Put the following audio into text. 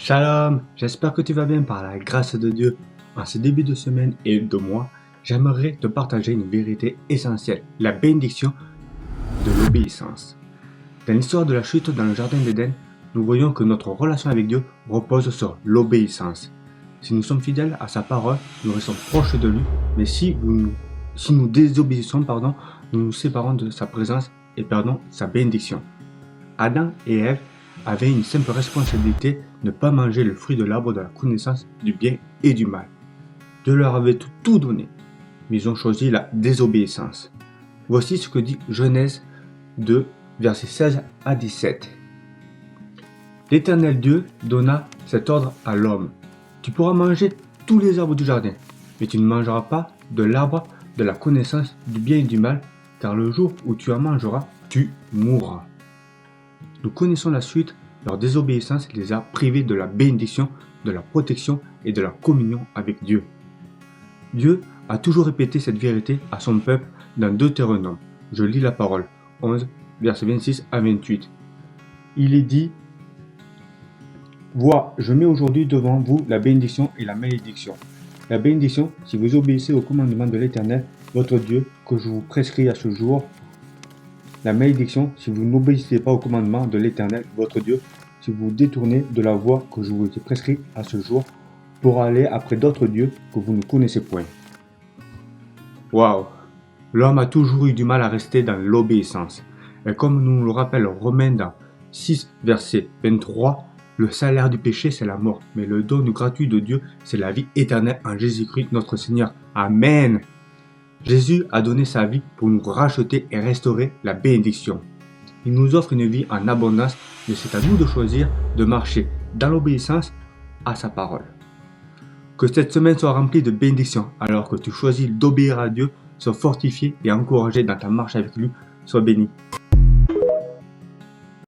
Shalom, j'espère que tu vas bien par la grâce de Dieu. En ce début de semaine et de mois, j'aimerais te partager une vérité essentielle, la bénédiction de l'obéissance. Dans l'histoire de la chute dans le jardin d'Éden, nous voyons que notre relation avec Dieu repose sur l'obéissance. Si nous sommes fidèles à sa parole, nous restons proches de lui, mais si nous désobéissons, nous nous séparons de sa présence et perdons sa bénédiction. Adam et Ève avaient une simple responsabilité, ne pas manger le fruit de l'arbre de la connaissance du bien et du mal. Dieu leur avait tout donné, mais ils ont choisi la désobéissance. Voici ce que dit Genèse 2, versets 16 à 17. L'Éternel Dieu donna cet ordre à l'homme. Tu pourras manger tous les arbres du jardin, mais tu ne mangeras pas de l'arbre de la connaissance du bien et du mal, car le jour où tu en mangeras, tu mourras. Nous connaissons la suite, leur désobéissance les a privés de la bénédiction, de la protection et de la communion avec Dieu. Dieu a toujours répété cette vérité à son peuple dans Deutéronome. Je lis la parole, 11, versets 26 à 28. Il est dit: Vois, je mets aujourd'hui devant vous la bénédiction et la malédiction. La bénédiction, si vous obéissez au commandement de l'Éternel, votre Dieu, que je vous prescris à ce jour. La malédiction, si vous n'obéissez pas au commandement de l'Éternel, votre Dieu, si vous vous détournez de la voie que je vous ai prescrite à ce jour, pour aller après d'autres dieux que vous ne connaissez point. Waouh! L'homme a toujours eu du mal à rester dans l'obéissance. Et comme nous le rappelle Romains dans 6, verset 23, le salaire du péché, c'est la mort, mais le don gratuit de Dieu, c'est la vie éternelle en Jésus-Christ notre Seigneur. Amen! Jésus a donné sa vie pour nous racheter et restaurer la bénédiction. Il nous offre une vie en abondance, mais c'est à nous de choisir de marcher dans l'obéissance à sa parole. Que cette semaine soit remplie de bénédictions, alors que tu choisis d'obéir à Dieu, sois fortifié et encouragé dans ta marche avec lui, sois béni.